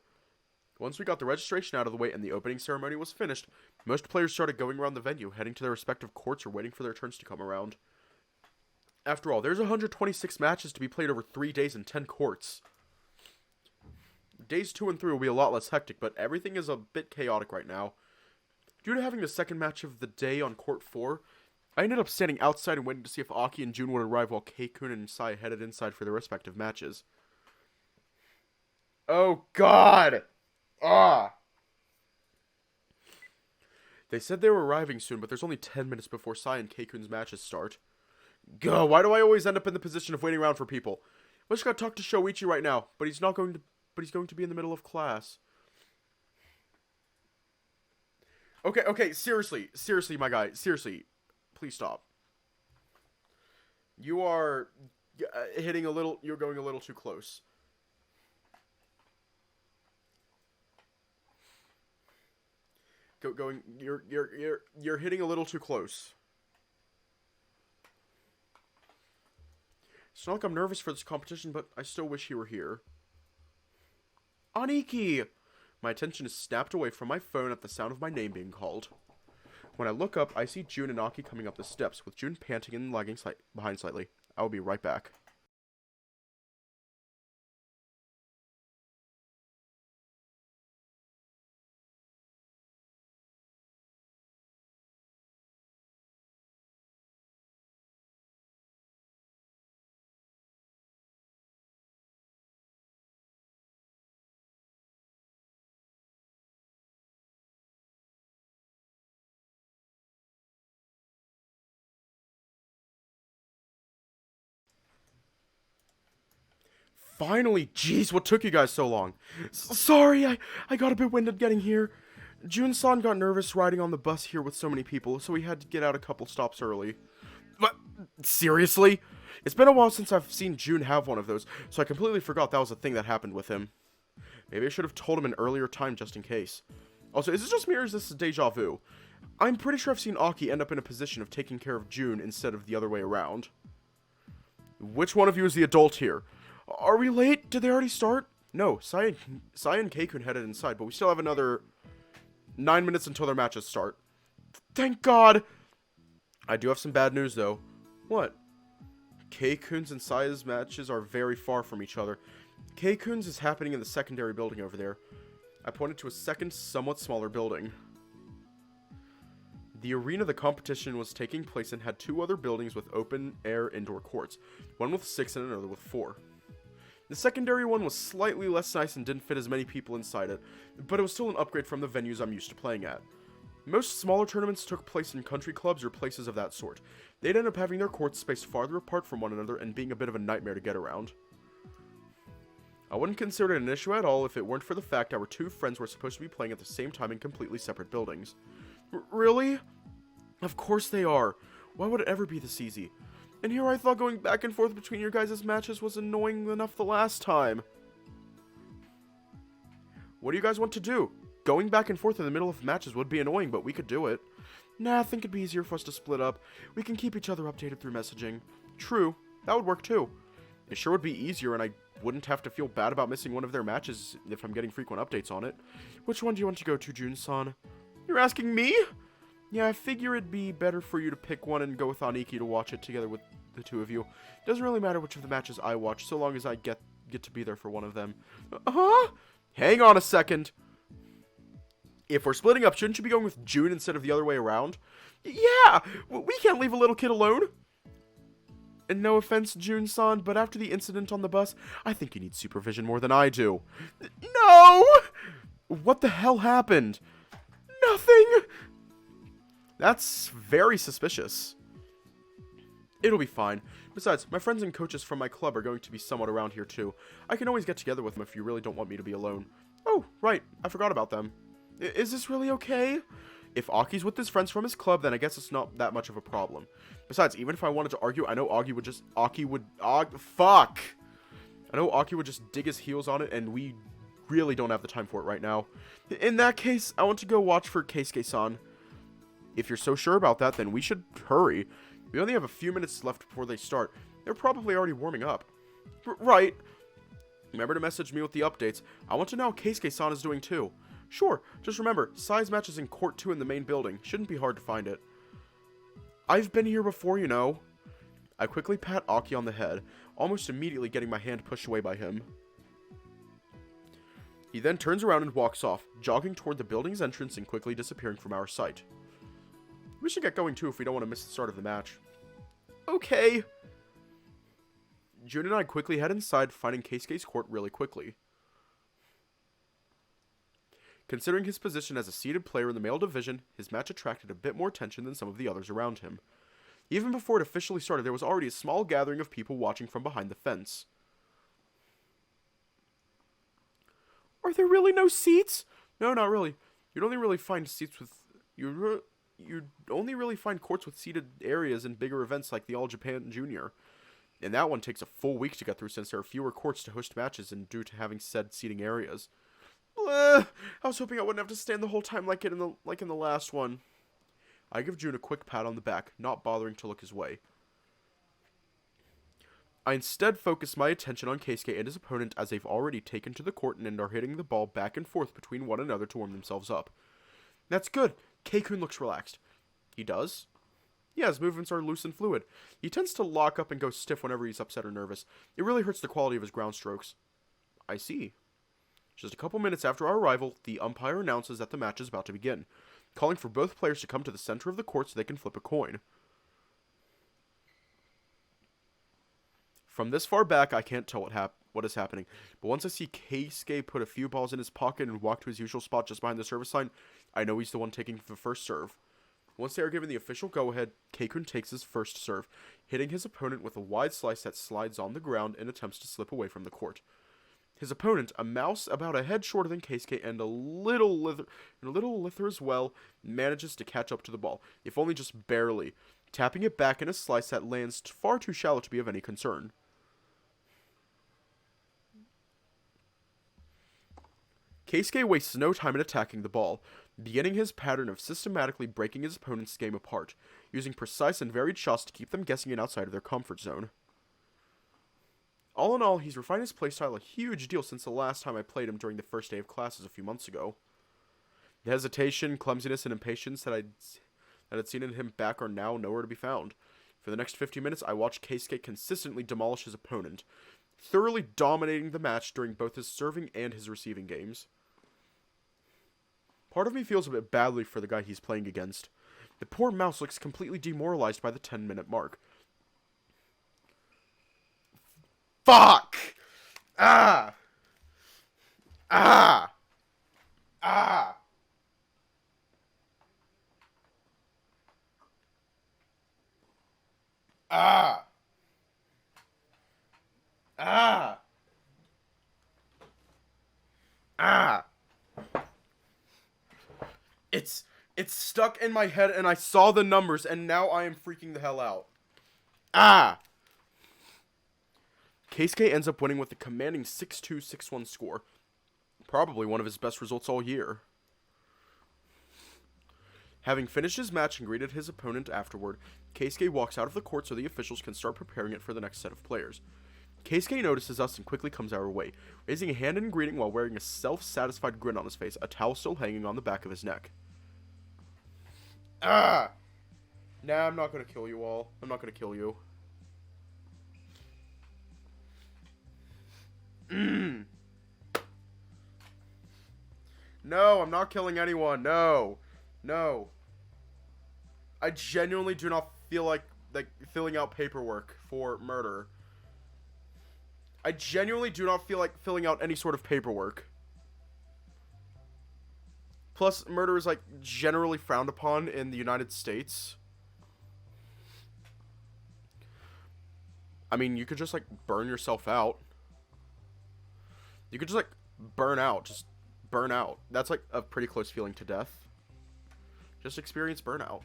once we got the registration out of the way and the opening ceremony was finished, most players started going around the venue, heading to their respective courts or waiting for their turns to come around. After all, there's 126 matches to be played over 3 days and 10 courts. Days 2 and 3 will be a lot less hectic, but everything is a bit chaotic right now. Due to having the second match of the day on court 4, I ended up standing outside and waiting to see if Aki and June would arrive while Keikun and Sai headed inside for their respective matches. Oh god! Ah! They said they were arriving soon, but there's only 10 minutes before Sai and Keikun's matches start. Gah, why do I always end up in the position of waiting around for people? I just gotta talk to Shoichi right now, but he's going to be in the middle of class. Okay, seriously, my guy, seriously, please stop. You are you're going a little too close. You're hitting a little too close. It's not like I'm nervous for this competition, but I still wish you were here. Aniki! My attention is snapped away from my phone at the sound of my name being called. When I look up, I see June and Aki coming up the steps, with June panting and lagging behind slightly. I will be right back. Finally! Jeez, what took you guys so long? Sorry, I got a bit winded getting here. Jun-san got nervous riding on the bus here with so many people, so we had to get out a couple stops early. What? Seriously? It's been a while since I've seen Jun have one of those, so I completely forgot that was a thing that happened with him. Maybe I should have told him an earlier time just in case. Also, is this just me or is this a deja vu? I'm pretty sure I've seen Aki end up in a position of taking care of Jun instead of the other way around. Which one of you is the adult here? Are we late? Did they already start? No, Sai and Keikun headed inside, but we still have another 9 minutes until their matches start. Thank God! I do have some bad news, though. What? Keikun's and Sai's matches are very far from each other. Keikun's is happening in the secondary building over there. I pointed to a second, somewhat smaller building. The arena the competition was taking place in had 2 other buildings with open-air indoor courts, one with 6 and another with 4. The secondary one was slightly less nice and didn't fit as many people inside it, but it was still an upgrade from the venues I'm used to playing at. Most smaller tournaments took place in country clubs or places of that sort. They'd end up having their courts spaced farther apart from one another and being a bit of a nightmare to get around. I wouldn't consider it an issue at all if it weren't for the fact our 2 friends were supposed to be playing at the same time in completely separate buildings. Really? Of course they are. Why would it ever be this easy? And here I thought going back and forth between your guys' matches was annoying enough the last time. What do you guys want to do? Going back and forth in the middle of matches would be annoying, but we could do it. Nah, I think it'd be easier for us to split up. We can keep each other updated through messaging. True, that would work too. It sure would be easier, and I wouldn't have to feel bad about missing one of their matches if I'm getting frequent updates on it. Which one do you want to go to, Jun-san? You're asking me? Yeah, I figure it'd be better for you to pick one and go with Aniki to watch it together with the two of you. Doesn't really matter which of the matches I watch, so long as I get to be there for one of them. Huh? Hang on a second. If we're splitting up, shouldn't you be going with June instead of the other way around? Yeah, we can't leave a little kid alone. And no offense, Jun-san, but after the incident on the bus, I think you need supervision more than I do. No! What the hell happened? Nothing! That's very suspicious. It'll be fine. Besides, my friends and coaches from my club are going to be somewhat around here too. I can always get together with them if you really don't want me to be alone. Oh, right. I forgot about them. Is this really okay? If Aki's with his friends from his club, then I guess it's not that much of a problem. Besides, even if I wanted to argue, I know Aki would just dig his heels on it, and we really don't have the time for it right now. In that case, I want to go watch for Keisuke-san. If you're so sure about that, then we should hurry. We only have a few minutes left before they start. They're probably already warming up. Right. Remember to message me with the updates. I want to know how Keisuke-san is doing too. Sure, just remember, size matches in Court 2 in the main building. Shouldn't be hard to find it. I've been here before, you know. I quickly pat Aki on the head, almost immediately getting my hand pushed away by him. He then turns around and walks off, jogging toward the building's entrance and quickly disappearing from our sight. We should get going too if we don't want to miss the start of the match. Okay. Jun and I quickly head inside, finding Keisuke's court really quickly. Considering his position as a seeded player in the male division, his match attracted a bit more attention than some of the others around him. Even before it officially started, there was already a small gathering of people watching from behind the fence. Are there really no seats? No, not really. You'd only really find courts with seated areas in bigger events like the All Japan Junior. And that one takes a full week to get through since there are fewer courts to host matches and due to having said seating areas. I was hoping I wouldn't have to stand the whole time like in the last one. I give Jun a quick pat on the back, not bothering to look his way. I instead focus my attention on Keisuke and his opponent as they've already taken to the court and are hitting the ball back and forth between one another to warm themselves up. That's good. Keikun looks relaxed. He does? Yeah, his movements are loose and fluid. He tends to lock up and go stiff whenever he's upset or nervous. It really hurts the quality of his ground strokes. I see. Just a couple minutes after our arrival, the umpire announces that the match is about to begin, calling for both players to come to the center of the court so they can flip a coin. From this far back, I can't tell what is happening, but once I see Keisuke put a few balls in his pocket and walk to his usual spot just behind the service line, I know he's the one taking the first serve. Once they are given the official go-ahead, Keikun takes his first serve, hitting his opponent with a wide slice that slides on the ground and attempts to slip away from the court. His opponent, a mouse about a head shorter than Keisuke and a little lither as well, manages to catch up to the ball, if only just barely, tapping it back in a slice that lands far too shallow to be of any concern. Keisuke wastes no time in attacking the ball, beginning his pattern of systematically breaking his opponent's game apart, using precise and varied shots to keep them guessing it outside of their comfort zone. All in all, he's refined his playstyle a huge deal since the last time I played him during the first day of classes a few months ago. The hesitation, clumsiness, and impatience that I'd seen in him back are now nowhere to be found. For the next 50 minutes, I watched Keisuke consistently demolish his opponent, thoroughly dominating the match during both his serving and his receiving games. Part of me feels a bit badly for the guy he's playing against. The poor mouse looks completely demoralized by the 10-minute mark. Fuck! Ah! Ah! Ah! Ah! Ah! Ah! It's stuck in my head and I saw the numbers and now I am freaking the hell out. Ah! Keisuke ends up winning with a commanding 6-2, 6-1 score. Probably one of his best results all year. Having finished his match and greeted his opponent afterward, Keisuke walks out of the court so the officials can start preparing it for the next set of players. Keisuke notices us and quickly comes our way, raising a hand in greeting while wearing a self-satisfied grin on his face, a towel still hanging on the back of his neck. Ah! Nah, I'm not gonna kill you all. I'm not gonna kill you. No, I'm not killing anyone. No. No. I genuinely do not feel like filling out paperwork for murder. I genuinely do not feel like filling out any sort of paperwork. Plus, murder is, like, generally frowned upon in the United States. I mean, you could just, like, burn yourself out. You could just, like, burn out. Just burn out. That's, like, a pretty close feeling to death. Just experience burnout.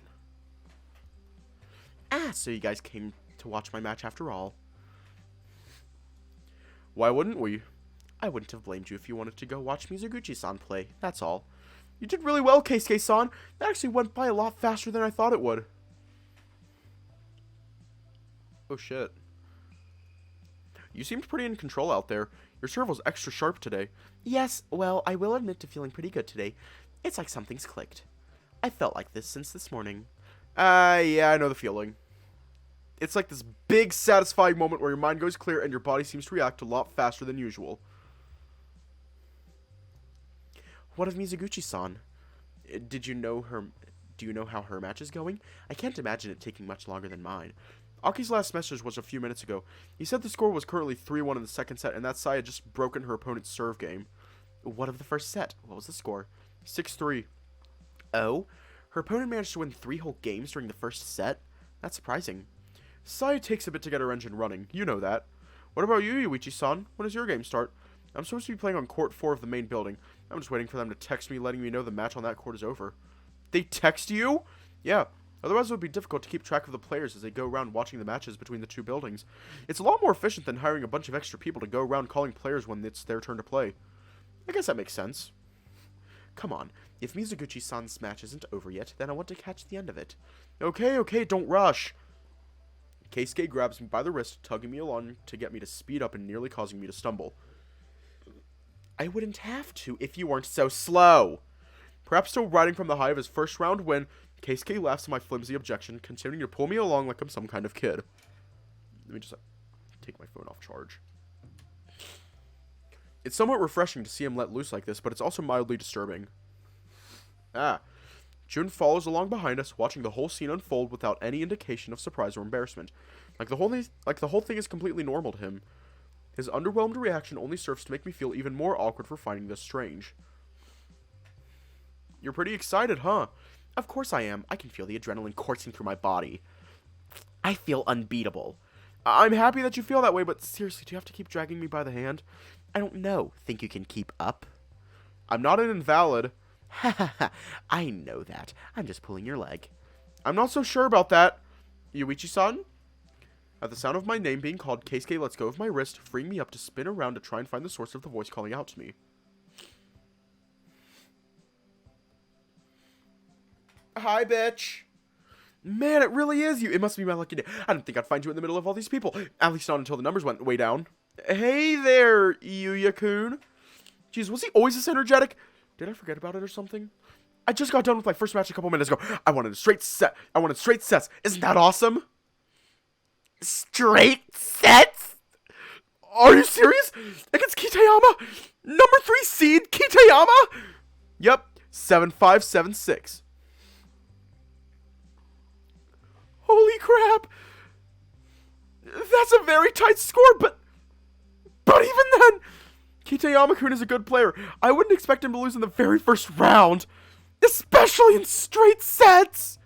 Ah, so you guys came to watch my match after all. Why wouldn't we? I wouldn't have blamed you if you wanted to go watch Mizuguchi-san play, that's all. You did really well, Keisuke-san. That actually went by a lot faster than I thought it would. Oh shit. You seemed pretty in control out there. Your serve was extra sharp today. Yes, well, I will admit to feeling pretty good today. It's like something's clicked. I felt like this since this morning. Yeah, I know the feeling. It's like this big, satisfying moment where your mind goes clear and your body seems to react a lot faster than usual. What of Mizuguchi-san? Do you know how her match is going? I can't imagine it taking much longer than mine. Aki's last message was a few minutes ago. He said the score was currently 3-1 in the second set, and that Sai had just broken her opponent's serve game. What of the first set? What was the score? 6-3. Oh? Her opponent managed to win 3 whole games during the first set? That's surprising. Sai takes a bit to get her engine running. You know that. What about you, Yuichi-san? When does your game start? I'm supposed to be playing on court 4 of the main building. I'm just waiting for them to text me, letting me know the match on that court is over. They text you? Yeah. Otherwise it would be difficult to keep track of the players as they go around watching the matches between the 2 buildings. It's a lot more efficient than hiring a bunch of extra people to go around calling players when it's their turn to play. I guess that makes sense. Come on. If Mizuguchi-san's match isn't over yet, then I want to catch the end of it. Okay, don't rush. Keisuke grabs me by the wrist, tugging me along to get me to speed up and nearly causing me to stumble. I wouldn't have to if you weren't so slow. Perhaps still riding from the high of his first round win, Keisuke laughs at my flimsy objection, continuing to pull me along like I'm some kind of kid. Let me just take my phone off charge. It's somewhat refreshing to see him let loose like this, but it's also mildly disturbing. Jun follows along behind us, watching the whole scene unfold without any indication of surprise or embarrassment. Like the whole thing is completely normal to him. His underwhelmed reaction only serves to make me feel even more awkward for finding this strange. You're pretty excited, huh? Of course I am. I can feel the adrenaline coursing through my body. I feel unbeatable. I'm happy that you feel that way, but seriously, do you have to keep dragging me by the hand? I don't know. Think you can keep up? I'm not an invalid. Hahaha, I know that. I'm just pulling your leg. I'm not so sure about that. Yuichi-san? At the sound of my name being called, Keisuke lets go of my wrist, freeing me up to spin around to try and find the source of the voice calling out to me. Hi, bitch. Man, it really is you. It must be my lucky day. I didn't think I'd find you in the middle of all these people. At least not until the numbers went way down. Hey there, Yuya-kun. Jeez, was he always this energetic? Did I forget about it or something? I just got done with my first match a couple minutes ago. I wanted straight sets. Isn't that awesome? Straight sets? Are you serious? Against Kitayama? Number 3 seed Kitayama? Yep, 7-5, 7-6. Holy crap. That's a very tight score, but even then, Kitayama-kun is a good player. I wouldn't expect him to lose in the very first round, especially in straight sets.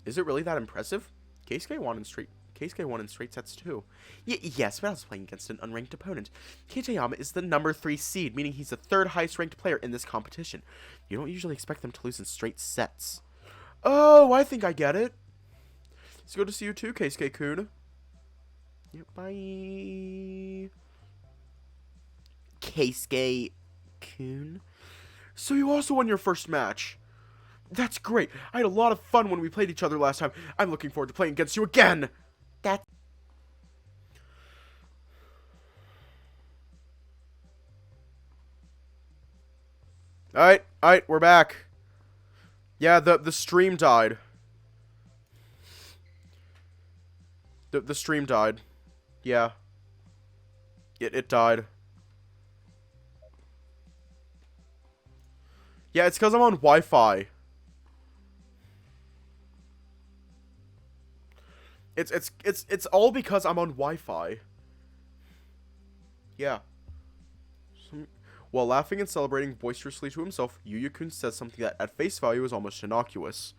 Is it really that impressive? Keisuke won in straight sets too. Yes, but I was playing against an unranked opponent. Kitayama is the number 3 seed, meaning he's the 3rd highest ranked player in this competition. You don't usually expect them to lose in straight sets. Oh, I think I get it. It's good to see you too, Keisuke-kun. Yeah, bye. Keisuke-kun? So you also won your first match. That's great. I had a lot of fun when we played each other last time. I'm looking forward to playing against you again. That. Alright, we're back. Yeah, the stream died. The stream died. Yeah. It died. Yeah, it's because I'm on Wi-Fi. It's all because I'm on Wi-Fi. Yeah. While laughing and celebrating boisterously to himself, Yuya-kun says something that, at face value, is almost innocuous.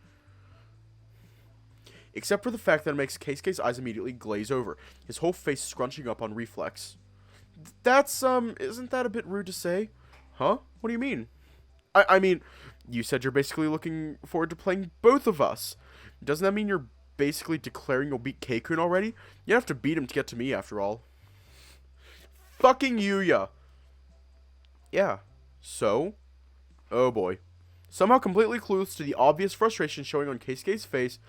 Except for the fact that it makes Keisuke's eyes immediately glaze over, his whole face scrunching up on reflex. That's, isn't that a bit rude to say? Huh? What do you mean? I mean, you said you're basically looking forward to playing both of us. Doesn't that mean you're basically declaring you'll beat Keikun already? You have to beat him to get to me, after all. Fucking Yuya! Yeah. So? Oh boy. Somehow completely clueless to the obvious frustration showing on Keisuke's face,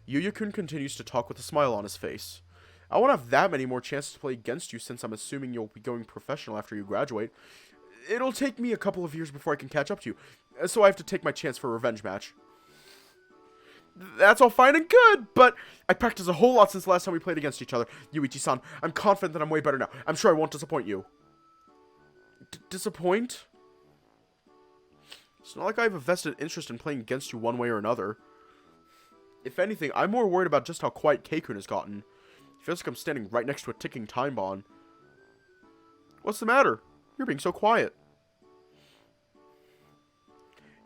Yuya-kun continues to talk with a smile on his face. I won't have that many more chances to play against you since I'm assuming you'll be going professional after you graduate. It'll take me a couple of years before I can catch up to you, so I have to take my chance for a revenge match. That's all fine and good, but I practiced a whole lot since the last time we played against each other. Yuichi-san, I'm confident that I'm way better now. I'm sure I won't disappoint you. Disappoint? It's not like I have a vested interest in playing against you one way or another. If anything, I'm more worried about just how quiet Keikun has gotten. It feels like I'm standing right next to a ticking time bomb. What's the matter? You're being so quiet.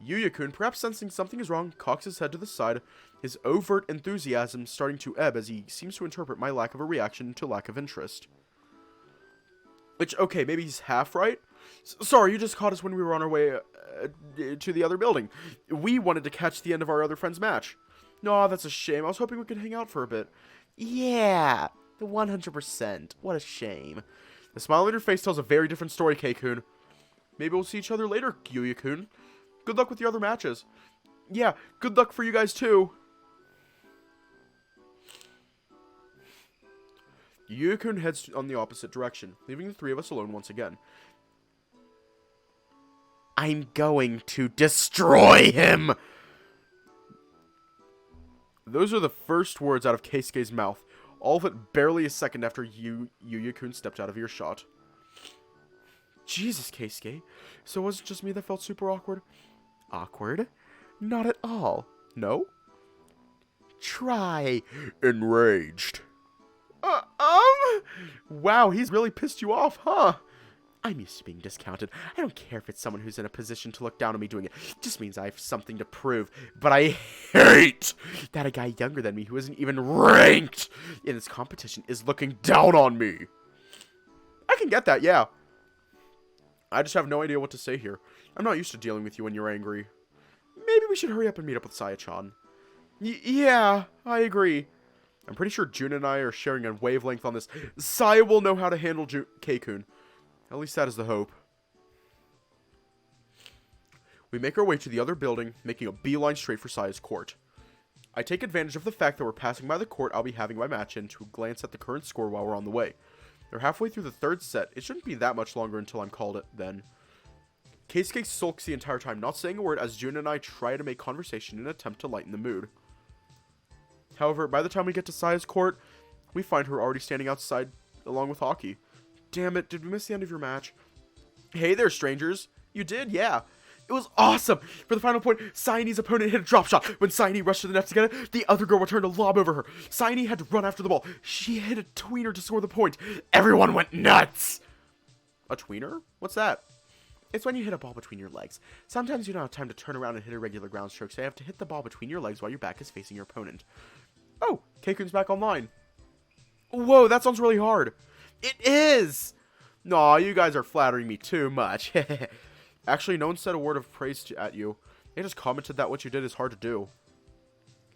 Yuya-kun, perhaps sensing something is wrong, cocks his head to the side, his overt enthusiasm starting to ebb as he seems to interpret my lack of a reaction to lack of interest. Which, okay, maybe he's half right. Sorry, you just caught us when we were on our way to the other building. We wanted to catch the end of our other friend's match. No, that's a shame. I was hoping we could hang out for a bit. Yeah, 100%. What a shame. The smile on your face tells a very different story, Keikun. Maybe we'll see each other later, Yuya-kun. Good luck with your other matches. Yeah, good luck for you guys too. Yuya-kun heads on the opposite direction, leaving the three of us alone once again. I'm going to destroy him! Those are the first words out of Keisuke's mouth, all of it barely a second after Yuya-kun stepped out of earshot. Jesus, Keisuke. So was it just me that felt super awkward? Awkward? Not at all. No? Try. Enraged. Wow, he's really pissed you off, huh? I'm used to being discounted. I don't care if it's someone who's in a position to look down on me doing it. It just means I have something to prove. But I hate that a guy younger than me who isn't even ranked in this competition is looking down on me. I can get that, yeah. I just have no idea what to say here. I'm not used to dealing with you when you're angry. Maybe we should hurry up and meet up with Saya-chan. Yeah, I agree. I'm pretty sure Jun and I are sharing a wavelength on this. Saya will know how to handle Keikun. At least that is the hope. We make our way to the other building, making a beeline straight for Saya's court. I take advantage of the fact that we're passing by the court I'll be having my match in to glance at the current score while we're on the way. They're halfway through the third set. It shouldn't be that much longer until I'm called it then. Keisuke sulks the entire time, not saying a word as Jun and I try to make conversation in an attempt to lighten the mood. However, by the time we get to Saya's court, we find her already standing outside along with Hockey. Damn it, did we miss the end of your match? Hey there, strangers. You did, yeah. It was awesome! For the final point, Sayani's opponent hit a drop shot. When Sayani rushed to the net to get it, the other girl returned a lob over her. Sayani had to run after the ball. She hit a tweener to score the point. Everyone went nuts! A tweener? What's that? It's when you hit a ball between your legs. Sometimes you don't have time to turn around and hit a regular ground stroke, so you have to hit the ball between your legs while your back is facing your opponent. Oh, Keikun's back online. Whoa, that sounds really hard. It is! Aw, you guys are flattering me too much. Actually, no one said a word of praise at you. They just commented that what you did is hard to do.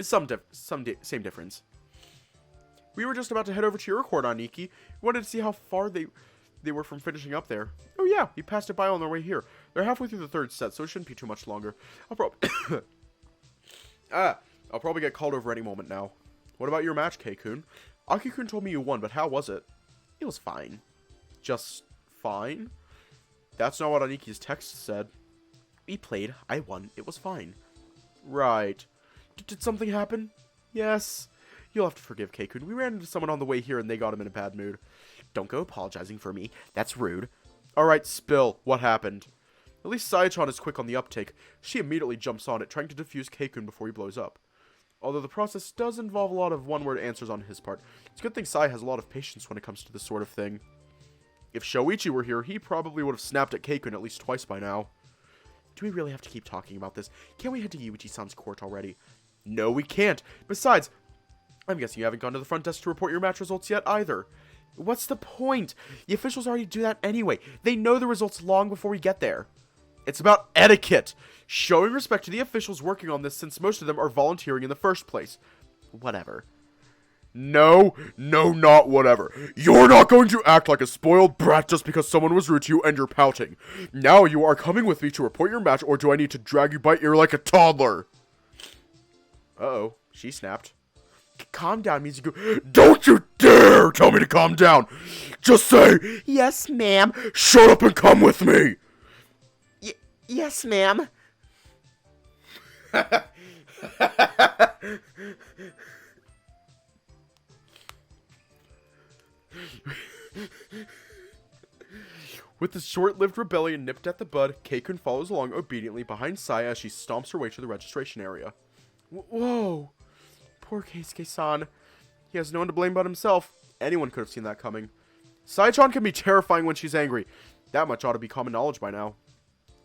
Same difference. We were just about to head over to your court, Aniki. We wanted to see how far they were from finishing up there. Oh yeah, we passed it by on their way here. They're halfway through the third set, so it shouldn't be too much longer. I'll probably get called over any moment now. What about your match, Keikun? Aki-kun told me you won, but how was it? It was fine. Just fine? That's not what Aniki's text said. We played. I won. It was fine. Right. Did something happen? Yes. You'll have to forgive Keikun. We ran into someone on the way here and they got him in a bad mood. Don't go apologizing for me. That's rude. Alright, spill. What happened? At least Sayachan is quick on the uptake. She immediately jumps on it, trying to defuse Keikun before he blows up. Although the process does involve a lot of one-word answers on his part. It's a good thing Sai has a lot of patience when it comes to this sort of thing. If Shoichi were here, he probably would have snapped at Keikun at least twice by now. Do we really have to keep talking about this? Can't we head to Yuichi-san's court already? No, we can't. Besides, I'm guessing you haven't gone to the front desk to report your match results yet either. What's the point? The officials already do that anyway. They know the results long before we get there. It's about etiquette. Showing respect to the officials working on this since most of them are volunteering in the first place. Whatever. No, not whatever. You're not going to act like a spoiled brat just because someone was rude to you and you're pouting. Now you are coming with me to report your match, or do I need to drag you by ear like a toddler? Uh-oh, she snapped. Calm down, Mizuku. Don't you dare tell me to calm down. Just say, yes, ma'am. Shut up and come with me. Yes, ma'am. With the short-lived rebellion nipped at the bud, Keikun follows along obediently behind Saya as she stomps her way to the registration area. Whoa! Poor Keisuke-san. He has no one to blame but himself. Anyone could have seen that coming. Sai-chan can be terrifying when she's angry. That much ought to be common knowledge by now.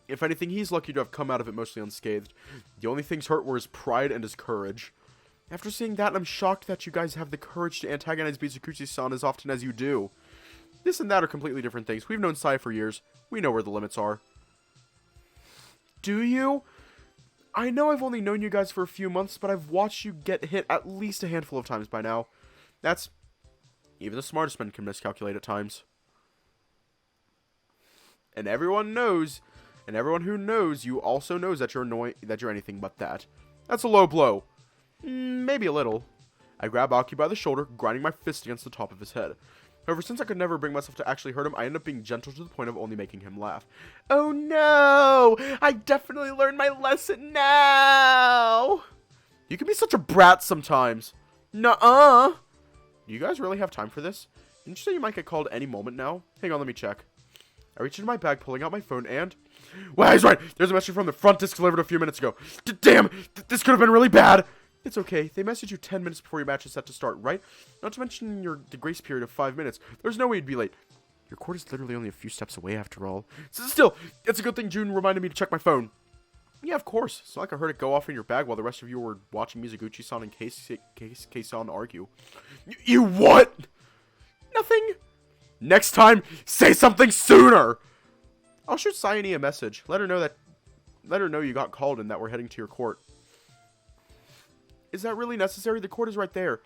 If anything, he's lucky to have come out of it mostly unscathed. The only things hurt were his pride and his courage. After seeing that, I'm shocked that you guys have the courage to antagonize Mizuguchi-san as often as you do. This and that are completely different things. We've known Sai for years. We know where the limits are. Do you? I know I've only known you guys for a few months, but I've watched you get hit at least a handful of times by now. That's... even the smartest men can miscalculate at times. And everyone knows... and everyone who knows you also knows that you're annoying, that you're anything but that. That's a low blow. Maybe a little. I grab Aki by the shoulder, grinding my fist against the top of his head. However, since I could never bring myself to actually hurt him, I end up being gentle to the point of only making him laugh. Oh no! I definitely learned my lesson now! You can be such a brat sometimes. Nuh-uh! Do you guys really have time for this? Didn't you say you might get called any moment now? Hang on, let me check. I reach into my bag, pulling out my phone, and... well, he's right! There's a message from the front desk delivered a few minutes ago. Damn! This could have been really bad! It's okay. They messaged you 10 minutes before your match is set to start, right? Not to mention the grace period of 5 minutes. There's no way you'd be late. Your court is literally only a few steps away after all. Still, it's a good thing June reminded me to check my phone. Yeah, of course. It's not like I heard it go off in your bag while the rest of you were watching Mizuguchi-san and Keisuke-san argue. You what? Nothing. Next time, say something sooner! I'll shoot Sayani a message. Let her know you got called and that we're heading to your court. Is that really necessary? The court is right there.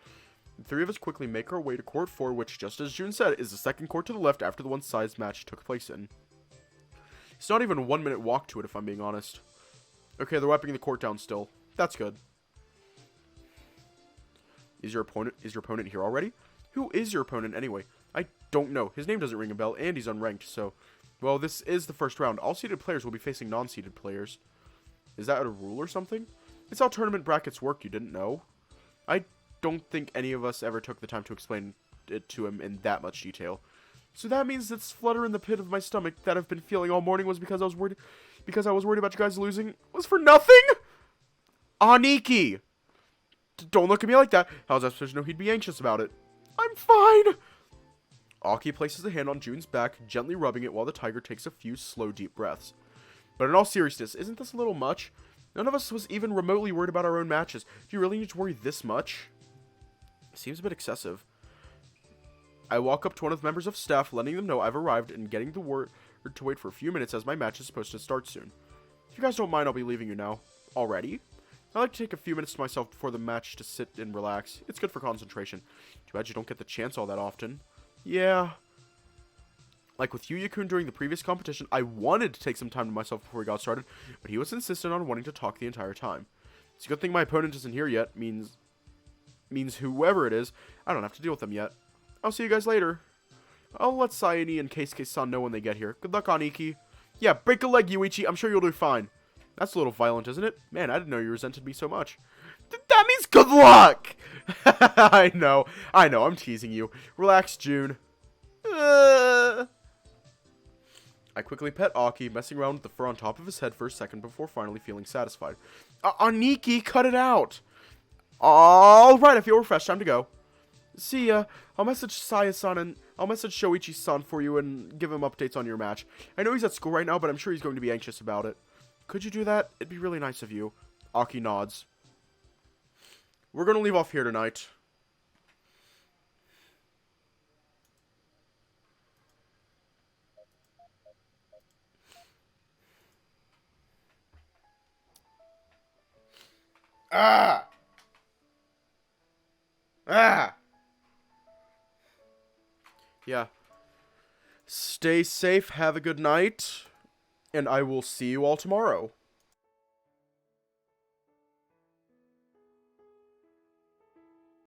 The three of us quickly make our way to court 4, which, just as June said, is the second court to the left after the one Sai's match took place in. It's not even a 1-minute walk to it, if I'm being honest. Okay, they're wiping the court down still. That's good. Is your opponent here already? Who is your opponent anyway? I don't know. His name doesn't ring a bell, and he's unranked, so... well, this is the first round. All seeded players will be facing non-seeded players. Is that a rule or something? It's how tournament brackets work, you didn't know? I don't think any of us ever took the time to explain it to him in that much detail. So that means this flutter in the pit of my stomach that I've been feeling all morning was because I was worried about you guys losing was for nothing? Aniki! Don't look at me like that. How was I supposed to know he'd be anxious about it? I'm fine! Aki places a hand on June's back, gently rubbing it while the tiger takes a few slow, deep breaths. But in all seriousness, isn't this a little much? None of us was even remotely worried about our own matches. Do you really need to worry this much? Seems a bit excessive. I walk up to one of the members of staff, letting them know I've arrived and getting the word to wait for a few minutes as my match is supposed to start soon. If you guys don't mind, I'll be leaving you now. Already? I like to take a few minutes to myself before the match to sit and relax. It's good for concentration. Too bad you don't get the chance all that often. Yeah. Like with Yuya-kun during the previous competition, I wanted to take some time to myself before we got started, but he was insistent on wanting to talk the entire time. It's a good thing my opponent isn't here yet, means means whoever it is, I don't have to deal with them yet. I'll see you guys later. I'll let Sayani and Keisuke-san know when they get here. Good luck, Aniki. Yeah, break a leg, Yuichi. I'm sure you'll do fine. That's a little violent, isn't it? Man, I didn't know you resented me so much. That means good luck! I know, I'm teasing you. Relax, June. I quickly pet Aki, messing around with the fur on top of his head for a second before finally feeling satisfied. Aniki, cut it out! Alright, I feel refreshed. Time to go. See ya. I'll message Saya-san and I'll message Shoichi-san for you and give him updates on your match. I know he's at school right now, but I'm sure he's going to be anxious about it. Could you do that? It'd be really nice of you. Aki nods. We're gonna leave off here tonight. Ah! Yeah. Stay safe, have a good night, and I will see you all tomorrow.